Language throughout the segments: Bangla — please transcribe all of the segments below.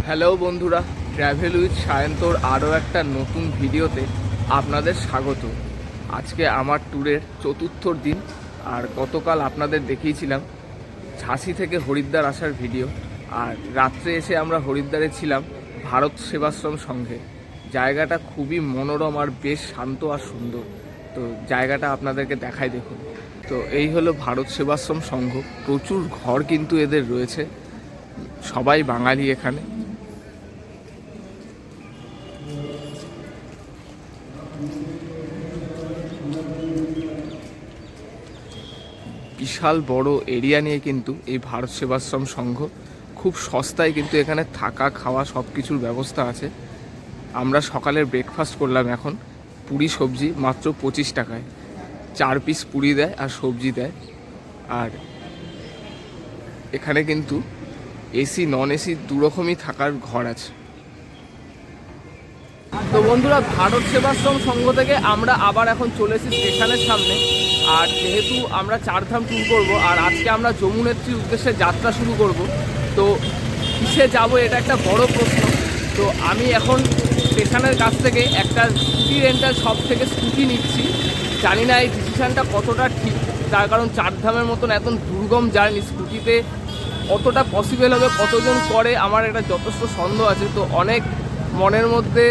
হ্যালো বন্ধুরা, ট্র্যাভেল উইথ সায়ন্তর আরও একটা নতুন ভিডিওতে আপনাদের স্বাগত। আজকে আমার ট্যুরের চতুর্থ দিন। আর গতকাল আপনাদের দেখিয়েছিলাম ঝাঁসি থেকে হরিদ্বার আসার ভিডিও। আর রাত্রে এসে আমরা হরিদ্বারে ছিলাম ভারত সেবাশ্রম সংঘে। জায়গাটা খুবই মনোরম আর বেশ শান্ত আর সুন্দর। তো জায়গাটা আপনাদেরকে দেখাই, দেখুন। তো এই হলো ভারত সেবাশ্রম সংঘ। প্রচুর ঘর কিন্তু এদের রয়েছে, সবাই বাঙালি এখানে। বিশাল বড় এরিয়া নিয়ে কিন্তু এই ভারত সেবাশ্রম সংঘ। খুব সস্তায় কিন্তু এখানে থাকা খাওয়া সব কিছুর ব্যবস্থা আছে। আমরা সকালের ব্রেকফাস্ট করলাম, এখন পুরি সবজি মাত্র 25 টাকায়। 4 পিস পুরি দেয় আর সবজি দেয়। আর এখানে কিন্তু এসি নন এসি দুরকমই থাকার ঘর আছে। তো বন্ধুরা, ভারত সেবাশ্রম সংঘ থেকে আমরা আবার এখন চলে এসেছি স্টেশনের সামনে। আর যেহেতু আমরা চারধাম ট্যুর করব, আর আজকে আমরা যমুনেত্রীর উদ্দেশ্যে যাত্রা শুরু করব, তো কিসে যাব এটা একটা বড় প্রশ্ন। তো আমি এখন স্টেশনের কাছ থেকে একটা স্কুটি রেন্টাল শপ থেকে স্কুটি নিচ্ছি। জানি না এই ডিসিশানটা কতটা ঠিক, তার কারণ চারধামের মতন এত দুর্গম জার্নি স্কুটিতে কতটা পসিবল হবে, কতজন করে, আমার একটা যথেষ্ট সন্দেহ আছে। তো অনেক মনের মধ্যে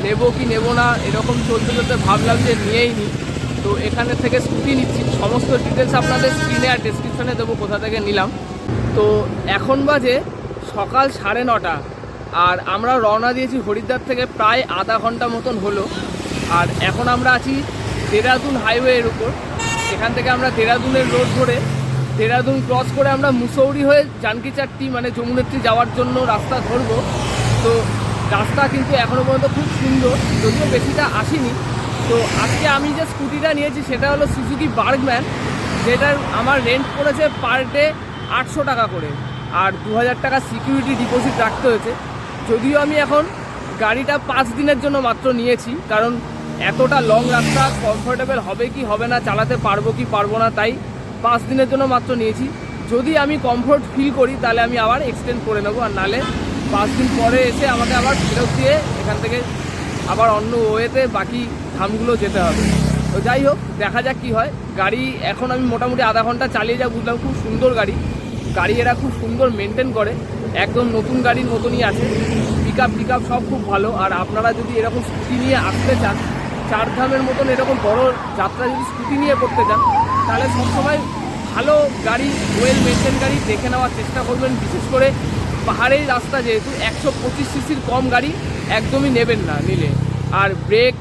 নেব কি নেব না এরকম চলতে চলতে ভাবলাম যে নিয়েই নিই। তো এখানে থেকে স্কুটি নিচ্ছি। সমস্ত ডিটেলস আপনাদের স্ক্রিনে আর ডেসক্রিপশনে দেবো কোথা থেকে নিলাম। তো এখন বাজে সকাল 9:30, আর আমরা রওনা দিয়েছি হরিদ্বার থেকে প্রায় আধা ঘন্টা মতন হলো। আর এখন আমরা আছি দেরাদুন হাইওয়ের উপর। এখান থেকে আমরা দেরাদুনের রোড ধরে দেরাদুন ক্রস করে আমরা মুসৌরি হয়ে জানকি চাট্টি মানে যমুনেত্রী যাওয়ার জন্য রাস্তা ধরবো। তো রাস্তা কিন্তু এখনও পর্যন্ত খুব সুন্দর, যদিও বেশিটা আসেনি। তো আজকে আমি যে স্কুটিটা নিয়েছি সেটা হলো সুজুকি বার্গম্যান, যেটার আমার রেন্ট পড়েছে পার ডে 800 টাকা করে। আর 2000 টাকা সিকিউরিটি ডিপোজিট রাখতে হয়েছে। যদিও আমি এখন গাড়িটা 5 দিনের জন্য মাত্র নিয়েছি, কারণ এতটা লং রাস্তা কমফোর্টেবল হবে কি হবে না, চালাতে পারবো কি পারবো না, তাই 5 দিনের জন্য মাত্র নিয়েছি। যদি আমি কমফোর্ট ফিল করি তাহলে আমি আবার এক্সটেন্ড করে নেবো, আর নাহলে 5 দিন পরে এসে আমাকে আবার ফেরত দিয়ে এখান থেকে আবার অন্য ওয়েতে বাকি ধামগুলো যেতে হবে। তো যাই হোক, দেখা যাক কী হয়। গাড়ি এখন আমি মোটামুটি আধা ঘন্টা চালিয়ে যা বুঝলাম, খুব সুন্দর গাড়ি এরা খুব সুন্দর মেনটেন করে, একদম নতুন গাড়ির মতনই আছে। পিক আপ সব খুব ভালো। আর আপনারা যদি এরকম স্কুটি নিয়ে আসতে চান, চারধামের মতন এরকম বড় যাত্রা যদি স্কুটি নিয়ে করতে চান, তাহলে সবসময় ভালো গাড়ি, ওয়েল মেনটেন গাড়ি দেখে নেওয়ার চেষ্টা করবেন। বিশেষ করে পাহাড়ের রাস্তা যেহেতু, 125 সিসির কম গাড়ি একদমই নেবেন না নিলে। আর ব্রেক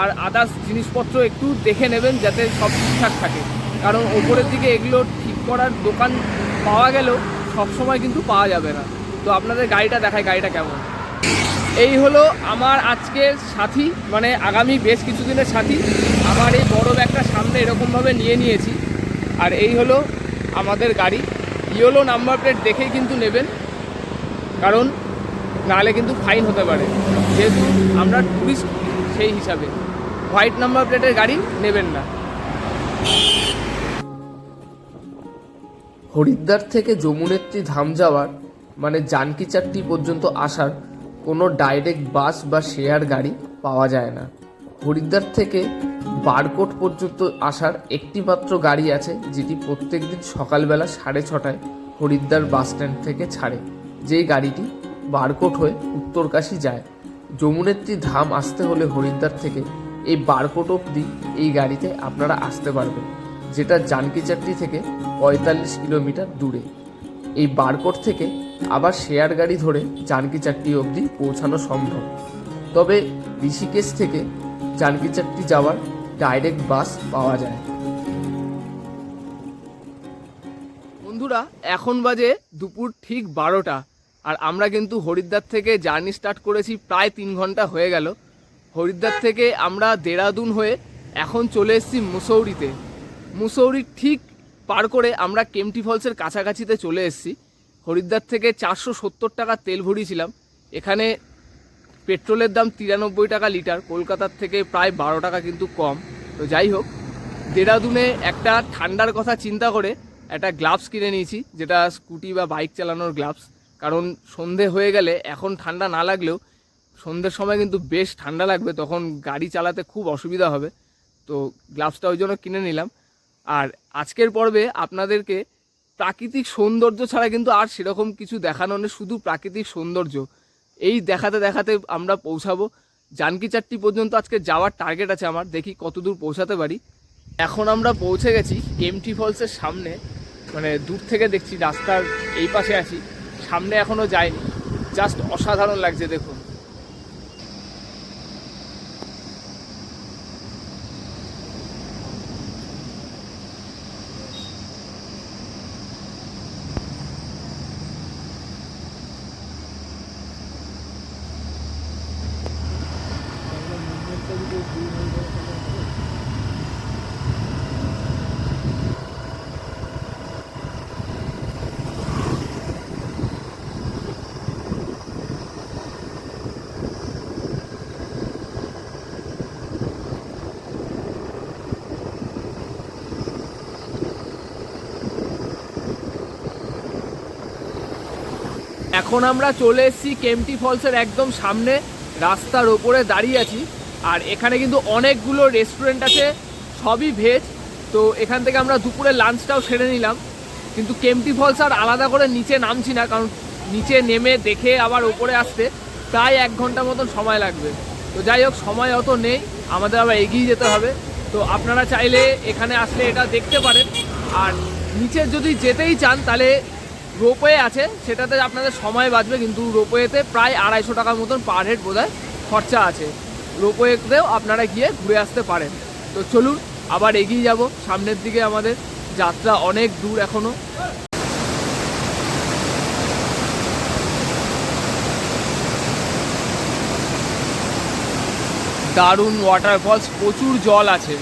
আর আদার্স জিনিসপত্র একটু দেখে নেবেন যাতে সব ঠিকঠাক থাকে, কারণ ওপরের দিকে এগুলো ঠিক করার দোকান পাওয়া গেলেও সবসময় কিন্তু পাওয়া যাবে না। তো আপনাদের গাড়িটা দেখায়, গাড়িটা কেমন। এই হলো আমার আজকের সাথী, মানে আগামী বেশ কিছুদিনের সাথী। আমার এই বড় ব্যাগটা সামনে এরকমভাবে নিয়ে নিয়েছি। আর এই হলো আমাদের গাড়ি। ইয়েলো নাম্বার প্লেট দেখেই কিন্তু নেবেন, কারণ নাহলে কিন্তু ফাইন হতে পারে, যেহেতু আমরা ট্যুরিস্ট সেই হিসাবে। হোয়াইট নাম্বার প্লেটের গাড়ি নেবেন না। হরিদ্বার থেকে যমুনেত্রী ধাম যাওয়ার মানে জানকি চাট্টি পর্যন্ত আসার কোনো ডাইরেক্ট বাস বা শেয়ার গাড়ি পাওয়া যায় না। হরিদ্বার থেকে বারকোট পর্যন্ত আসার একটি মাত্র গাড়ি আছে, যেটি প্রত্যেক দিন সকালবেলা 6:30টায় হরিদ্বার বাস স্ট্যান্ড থেকে ছাড়ে। যেই গাড়িটি বারকোট হয়ে উত্তরকাশী যায়। যমুনেত্রী ধাম আসতে হলে হরিদ্বার থেকে এই বারকোট অবধি এই গাড়িতে আপনারা আসতে পারবেন, যেটা জানকি চাট্টি থেকে 45 কিলোমিটার দূরে। এই বারকোট থেকে আবার শেয়ার গাড়ি ধরে জানকি চাট্টি অবধি পৌঁছানো সম্ভব। তবে ঋষিকেশ থেকে জানকি চাট্টি যাওয়ার ডাইরেক্ট বাস পাওয়া যায়। বন্ধুরা, এখন বাজে দুপুর ঠিক 12টা, আর আমরা কিন্তু হরিদ্বার থেকে জার্নি স্টার্ট করেছি প্রায় 3 ঘন্টা হয়ে গেল। হরিদ্বার থেকে আমরা দেরাদুন হয়ে এখন চলে এসেছি মুসৌরিতে। মুসৌরি ঠিক পার করে আমরা কেম্পটি ফলসের কাছাকাছিতে চলে এসেছি। হরিদ্বার থেকে 470 টাকা তেল ভরিয়েছিলাম। এখানে পেট্রোলের দাম 93 টাকা লিটার, কলকাতার থেকে প্রায় 12 টাকা কিন্তু কম। তো যাই হোক, দেরাদুনে একটা ঠান্ডার কথা চিন্তা করে একটা গ্লাভস কিনে নিয়েছি, যেটা স্কুটি বা বাইক চালানোর গ্লাভস। কারণ সন্ধে হয়ে গেলে এখন ঠান্ডা না লাগলেও সন্ধ্যের সময় কিন্তু বেশ ঠান্ডা লাগবে, তখন গাড়ি চালাতে খুব অসুবিধা হবে। তো গ্লাভসটা ওই জন্য কিনে নিলাম। আর আজকের পর্বে আপনাদেরকে প্রাকৃতিক সৌন্দর্য ছাড়া কিন্তু আর সেরকম কিছু দেখানো নেই, শুধু প্রাকৃতিক সৌন্দর্য এই দেখাতে দেখাতে আমরা পৌঁছাবো জানকীচাট্টি পর্যন্ত। আজকে যাওয়ার টার্গেট আছে আমার, দেখি কতদূর পৌঁছাতে পারি। এখন আমরা পৌঁছে গেছি কেম্পটি ফলসের সামনে, মানে দূর থেকে দেখছি, রাস্তার এই পাশে আছি, সামনে এখনও যাইনি। জাস্ট অসাধারণ লাগছে দেখুন। এখন আমরা চলে এসেছি কেম্পটি ফলসের একদম সামনে, রাস্তার ওপরে দাঁড়িয়ে আছি। আর এখানে কিন্তু অনেকগুলো রেস্টুরেন্ট আছে, সবই ভেজ। তো এখান থেকে আমরা দুপুরে লাঞ্চটাও সেরে নিলাম। কিন্তু কেম্পটি ফলস আর আলাদা করে নিচে নামছি না, কারণ নিচে নেমে দেখে আবার ওপরে আসতে প্রায় 1 ঘন্টা মতন সময় লাগবে। তো যাই হোক, সময় অত নেই, আমাদের আবার এগিয়ে যেতে হবে। তো আপনারা চাইলে এখানে আসলে এটা দেখতে পারেন। আর নিচে যদি যেতেই চান তাহলে রোপওয়ে আছে, সেটাতে আপনাদের সময় বাঁচবে, কিন্তু রোপওয়েতে প্রায় 250 টাকার মতন পার হেড বোধহয় খরচা আছে। রোপওয়েতেও আপনারা গিয়ে ঘুরে আসতে পারেন। তো চলুন আবার এগিয়ে যাব সামনের দিকে, আমাদের যাত্রা অনেক দূর এখনো। দারুণ ওয়াটারফলস, প্রচুর জল আছে।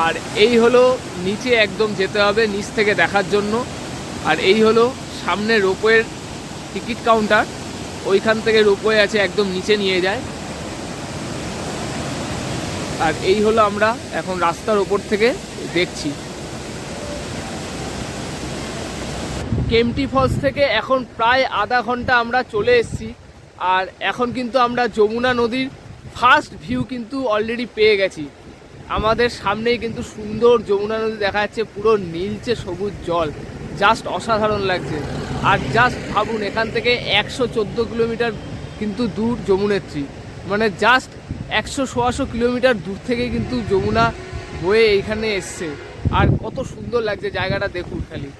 আর এই হলো নিচে একদম যেতে হবে নিচ থেকে দেখার জন্য। আর এই হলো সামনে রোপওয়ের টিকিট কাউন্টার, ওইখান থেকে রোপওয়ে আছে, একদম নিচে নিয়ে যায়। আর এই হলো আমরা এখন রাস্তার ওপর থেকে দেখছি কেম্পটি ফলস থেকে। এখন প্রায় আধা ঘন্টা আমরা চলে এসেছি। আর এখন কিন্তু আমরা যমুনা নদীর ফার্স্ট ভিউ কিন্তু অলরেডি পেয়ে গেছি। আমাদের সামনেই কিন্তু সুন্দর যমুনা নদী দেখা যাচ্ছে, পুরো নীলচে সবুজ জল, জাস্ট অসাধারণ লাগছে। আর জাস্ট ভাবুন, এখান থেকে 114 কিলোমিটার কিন্তু দূর যমুনেত্রী, মানে জাস্ট 100-125 কিলোমিটার দূর থেকে কিন্তু যমুনা বয়ে এইখানে এসছে। আর কত সুন্দর লাগছে জায়গাটা, দেখুন খালি।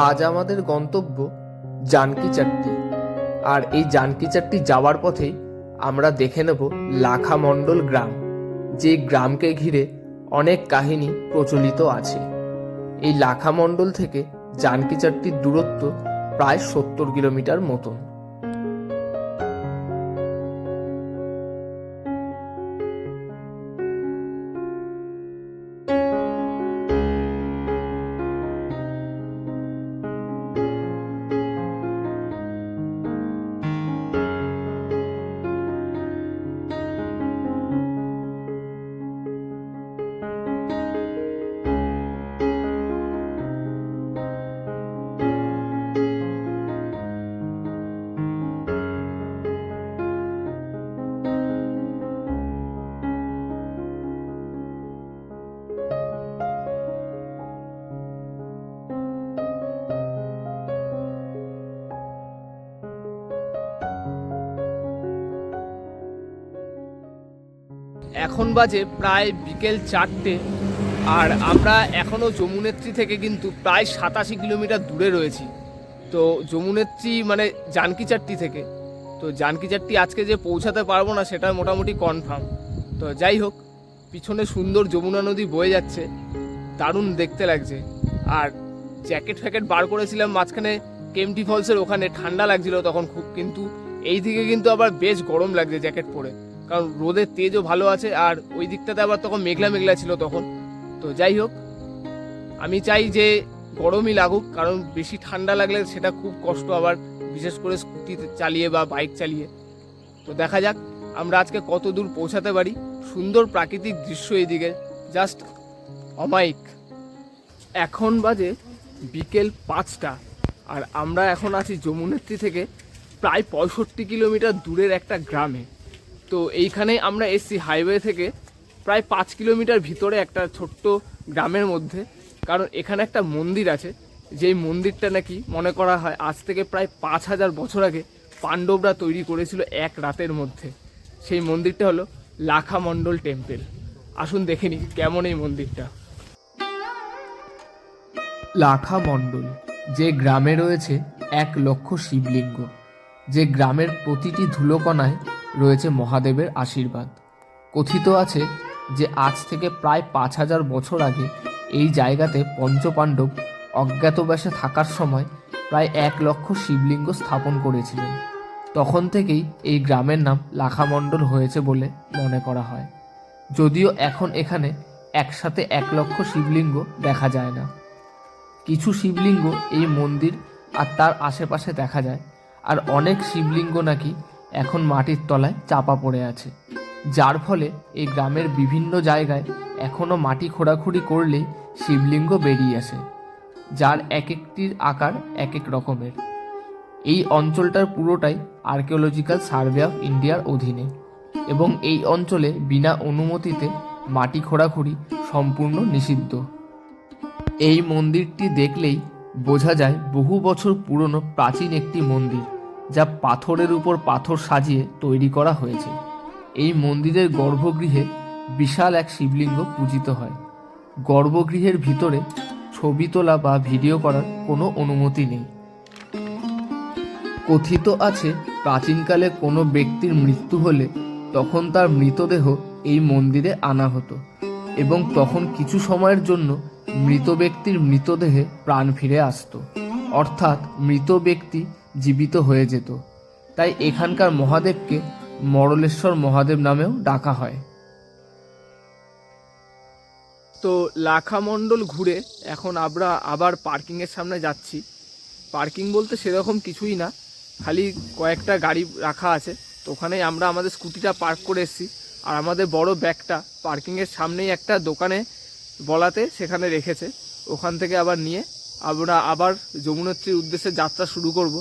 আজ আমাদের গন্তব্য জানকীচাট্টি। আর এই জানকীচাট্টি যাওয়ার পথে আমরা দেখে নেব লাখামণ্ডল গ্রাম, যে গ্রামকে ঘিরে অনেক কাহিনী প্রচলিত আছে। এই লাখামণ্ডল থেকে জানকীচাট্টির দূরত্ব প্রায় 70 কিলোমিটার মতন। এখন বাজে প্রায় বিকেল 4টে। আর আমরা এখনও যমুনেত্রী থেকে কিন্তু প্রায় 87 কিলোমিটার দূরে রয়েছি। তো যমুনেত্রী মানে জানকীচাট্টি থেকে, তো জানকীচাট্টি আজকে যে পৌঁছাতে পারবো না সেটা মোটামুটি কনফার্ম। তো যাই হোক, পিছনে সুন্দর যমুনা নদী বয়ে যাচ্ছে, দারুণ দেখতে লাগছে। আর জ্যাকেট ফ্যাকেট বার করেছিলাম মাঝখানে কেম্পটি ফলসের ওখানে, ঠান্ডা লাগছিল তখন খুব, কিন্তু এই দিকে কিন্তু আবার বেশ গরম লাগছে জ্যাকেট পরে। কারণ রোদের তেজও ভালো আছে, আর ওই দিকটাতে আবার তখন মেঘলা মেঘলা ছিল তখন। তো যাই হোক, আমি চাই যে গরমই লাগুক, কারণ বেশি ঠান্ডা লাগলে সেটা খুব কষ্ট, আবার বিশেষ করে স্কুটি চালিয়ে বা বাইক চালিয়ে। তো দেখা যাক আমরা আজকে কত দূর পৌঁছাতে পারি। সুন্দর প্রাকৃতিক দৃশ্য এদিকে, জাস্ট অমায়িক। এখন বাজে বিকেল 5টা, আর আমরা এখন আছি যমুনেত্রী থেকে প্রায় 65 কিলোমিটার দূরের একটা গ্রামে। তো এইখানে আমরা এসছি হাইওয়ে থেকে প্রায় 5 কিলোমিটার ভিতরে একটা ছোট্ট গ্রামের মধ্যে, কারণ এখানে একটা মন্দির আছে, যেই মন্দিরটা নাকি মনে করা হয় আজ থেকে প্রায় 5000 বছর আগে পাণ্ডবরা তৈরি করেছিল এক রাতের মধ্যে। সেই মন্দিরটা হলো লাখামণ্ডল টেম্পল। আসুন দেখে নিই কেমন এই মন্দিরটা। লাখামণ্ডল যে গ্রামে রয়েছে 1 লক্ষ শিবলিঙ্গ, যে গ্রামের প্রতিটি ধুলোকণায় রয়েছে মহাদেবের আশীর্বাদ। কথিত আছে যে আজ থেকে প্রায় 5000 বছর আগে এই জায়গাতে পঞ্চপাণ্ডব অজ্ঞাতবাসে থাকার সময় প্রায় 1 লক্ষ শিবলিঙ্গ স্থাপন করেছিলেন। তখন থেকেই এই গ্রামের নাম লাখামণ্ডল হয়েছে বলে মনে করা হয়। যদিও এখন এখানে একসাথে 1 লক্ষ শিবলিঙ্গ দেখা যায় না। কিছু শিবলিঙ্গ এই মন্দির আর তার আশেপাশে দেখা যায়, আর অনেক শিবলিঙ্গ নাকি এখন মাটির তলায় চাপা পড়ে আছে, যার ফলে এই গ্রামের বিভিন্ন জায়গায় এখনও মাটি খোঁড়াখুড়ি করলেই শিবলিঙ্গ বেরিয়ে আসে, যার এক একটির আকার এক এক রকমের। এই অঞ্চলটার পুরোটাই আর্কিওলজিক্যাল সার্ভে অফ ইন্ডিয়ার অধীনে, এবং এই অঞ্চলে বিনা অনুমতিতে মাটি খোঁড়াখুড়ি সম্পূর্ণ নিষিদ্ধ। এই মন্দিরটি দেখলেই বোঝা যায় বহু বছর পুরনো প্রাচীন একটি মন্দির, যা পাথরের উপর পাথর সাজিয়ে তৈরি করা হয়েছে। এই মন্দিরের গর্ভগৃহে বিশাল এক শিবলিঙ্গ পূজিত হয়। গর্ভগৃহের ভিতরে ছবি তোলা বা ভিডিও করার কোনো অনুমতি নেই। কথিত আছে প্রাচীনকালে কোনো ব্যক্তির মৃত্যু হলে তখন তার মৃতদেহ এই মন্দিরে আনা হতো, এবং তখন কিছু সময়ের জন্য মৃত ব্যক্তির মৃতদেহে প্রাণ ফিরে আসতো, অর্থাৎ মৃত ব্যক্তি জীবিত হয়ে যেত। তাই এখানকার মহাদেবকে মরলেশ্বর মহাদেব নামেও ডাকা হয়। তো লাখামণ্ডল ঘুরে এখন আমরা আবার পার্কিংয়ের সামনে যাচ্ছি। পার্কিং বলতে সেরকম কিছুই না, খালি কয়েকটা গাড়ি রাখা আছে, তো ওখানেই আমরা আমাদের স্কুটিটা পার্ক করে এসেছি, আর আমাদের বড় ব্যাগটা পার্কিংয়ের সামনেই একটা দোকানে বলাতে সেখানে রেখেছে। ওখান থেকে আবার নিয়ে আমরা আবার যমুনেত্রীর উদ্দেশ্যে যাত্রা শুরু করব।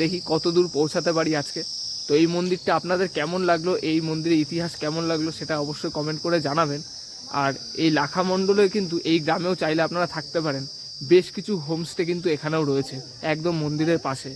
দেখি কত দূর পৌঁছাতে পারি আজকে। তো এই মন্দিরটা আপনাদের কেমন লাগলো, এই মন্দিরের ইতিহাস কেমন লাগলো, সেটা অবশ্যই কমেন্ট করে জানাবেন। আর এই লাখামণ্ডলে কিন্তু এই গ্রামেও চাইলে আপনারা থাকতে পারেন, বেশ কিছু হোমস্টে কিন্তু এখানেও রয়েছে একদম মন্দিরের পাশে।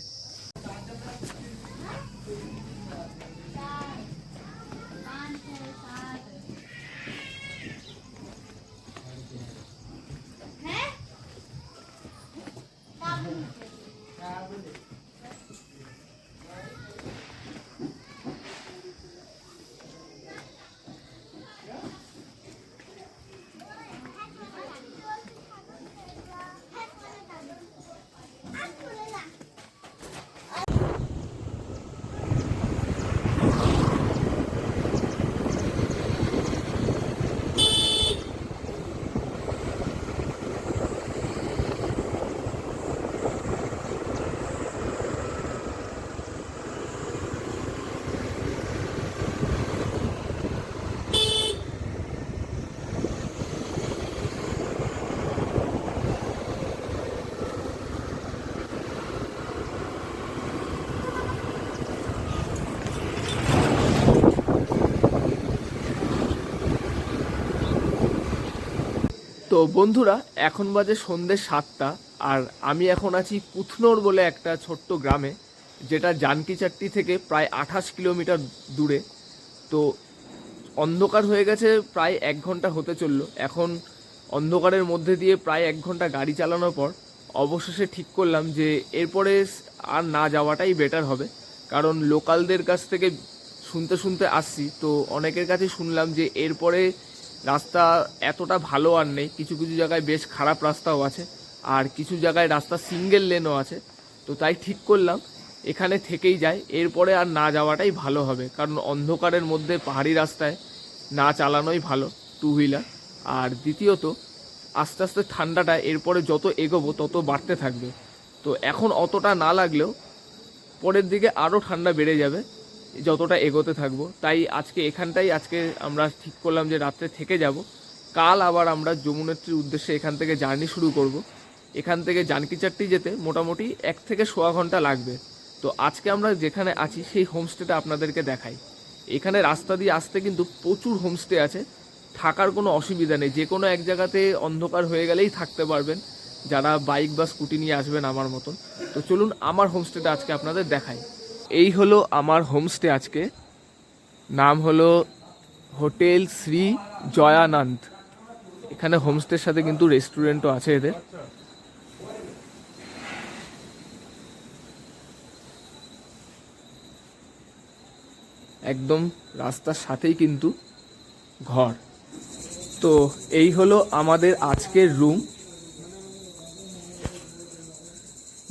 তো বন্ধুরা, এখন বাজে সন্ধ্যে 7টা, আর আমি এখন আছি পুথনর বলে একটা ছোট্ট গ্রামে, যেটা জানকীচাট্টি থেকে প্রায় 28 কিলোমিটার দূরে। তো অন্ধকার হয়ে গেছে, প্রায় 1 ঘন্টা হতে চললো। এখন অন্ধকারের মধ্যে দিয়ে প্রায় 1 ঘন্টা গাড়ি চালানোর পর অবশেষে ঠিক করলাম যে এরপরে আর না যাওয়াটাই বেটার হবে, কারণ লোকালদের কাছ থেকে শুনতে শুনতে আসছি, তো অনেকের কাছে শুনলাম যে এরপরে রাস্তা এতটা ভালো আর নেই, কিছু কিছু জায়গায় বেশ খারাপ রাস্তাও আছে, আর কিছু জায়গায় রাস্তা সিঙ্গেল লেনও আছে। তো তাই ঠিক করলাম এখানে থেকেই যায়, এরপরে আর না যাওয়াটাই ভালো হবে, কারণ অন্ধকারের মধ্যে পাহাড়ি রাস্তায় না চালানোই ভালো টু হুইলার। আর দ্বিতীয়ত আস্তে আস্তে ঠান্ডাটা এরপরে যত এগোবো তত বাড়তে থাকবে, তো এখন অতটা না লাগলেও পরের দিকে আরও ঠান্ডা বেড়ে যাবে যতটা এগোতে থাকবো। তাই আজকে আমরা ঠিক করলাম যে রাত্রে থেকে যাব। কাল আবার আমরা যমুনেত্রীর উদ্দেশ্যে এখান থেকে জার্নি শুরু করব। এখান থেকে জানকীচাট্টি যেতে মোটামুটি 1 থেকে সোয়া ঘন্টা লাগবে। তো আজকে আমরা যেখানে আছি সেই হোমস্টেটা আপনাদেরকে দেখাই। এখানে রাস্তা দিয়ে আসতে কিন্তু প্রচুর হোমস্টে আছে, থাকার কোনো অসুবিধা নেই, যে কোনো এক জায়গাতে অন্ধকার হয়ে গেলেই থাকতে পারবেন যারা বাইক বা স্কুটি নিয়ে আসবেন আমার মতন। তো চলুন আমার হোমস্টেটা আজকে আপনাদের দেখাই। এই হলো আমার হোমস্টে আজকে, নাম হলো হোটেল শ্রী জয়ানন্দ। এখানে হোমস্টের সাথে কিন্তু রেস্টুরেন্টও আছে এদের। একদম রাস্তার সাথেই কিন্তু ঘর। তো এই হলো আমাদের আজকের রুম,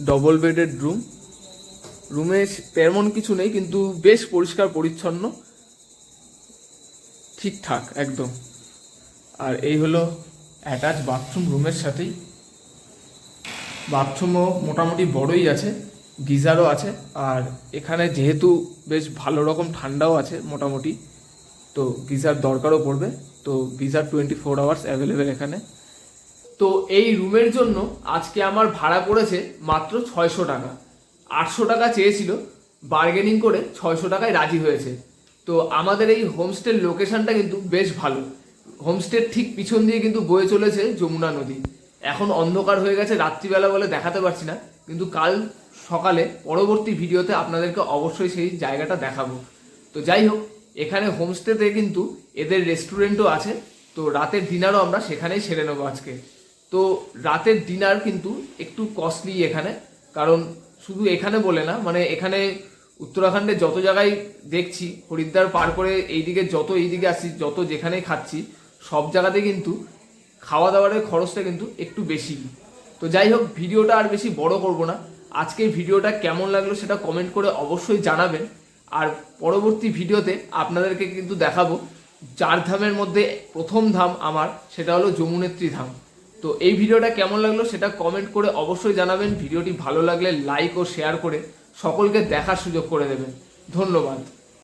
ডবল বেডেড রুম। রুমে তেমন কিছু নেই, কিন্তু বেশ পরিষ্কার পরিচ্ছন্ন, ঠিকঠাক একদম। আর এই হলো অ্যাটাচ বাথরুম রুমের সাথেই। বাথরুমও মোটামুটি বড়ই আছে, গিজারও আছে। আর এখানে যেহেতু বেশ ভালো রকম ঠান্ডাও আছে মোটামুটি, তো গিজার দরকারও পড়বে। তো গিজার 24 আওয়ার্স অ্যাভেলেবেল এখানে। তো এই রুমের জন্য আজকে আমার ভাড়া পড়েছে মাত্র 600 টাকা। 800 টাকা চেয়েছিল, বার্গেনিং করে 600 টাকায় রাজি হয়েছে। তো আমাদের এই হোমস্টের লোকেশনটা কিন্তু বেশ ভালো। হোমস্টের ঠিক পিছন দিয়ে কিন্তু বয়ে চলেছে যমুনা নদী। এখন অন্ধকার হয়ে গেছে, রাত্রিবেলা বলে দেখাতে পারছি না, কিন্তু কাল সকালে পরবর্তী ভিডিওতে আপনাদেরকে অবশ্যই সেই জায়গাটা দেখাবো। তো যাই হোক, এখানে হোমস্টেতে কিন্তু এদের রেস্টুরেন্টও আছে। তো রাতের ডিনারও আমরা সেখানেই সেরে নেবো আজকে। তো রাতের ডিনার কিন্তু একটু কস্টলি এখানে, কারণ শুধু এখানে বলে না, মানে এখানে উত্তরাখণ্ডে যত জায়গায় দেখছি, হরিদ্বার পার করে এইদিকে আসছি, যত যেখানেই খাচ্ছি, সব জায়গাতে কিন্তু খাওয়া দাওয়ারের খরচটা কিন্তু একটু বেশি। তো যাই হোক, ভিডিওটা আর বেশি বড় করব না। আজকের ভিডিওটা কেমন লাগলো সেটা কমেন্ট করে অবশ্যই জানাবেন। আর পরবর্তী ভিডিওতে আপনাদেরকে কিন্তু দেখাবো 4 ধামের মধ্যে প্রথম ধাম আমার, সেটা হলো যমুনেত্রী ধাম। তো এই ভিডিওটা কেমন লাগলো সেটা কমেন্ট করে অবশ্যই জানাবেন। ভিডিওটি ভালো লাগলে লাইক ও শেয়ার করে সকলকে দেখার সুযোগ করে দেবেন। ধন্যবাদ।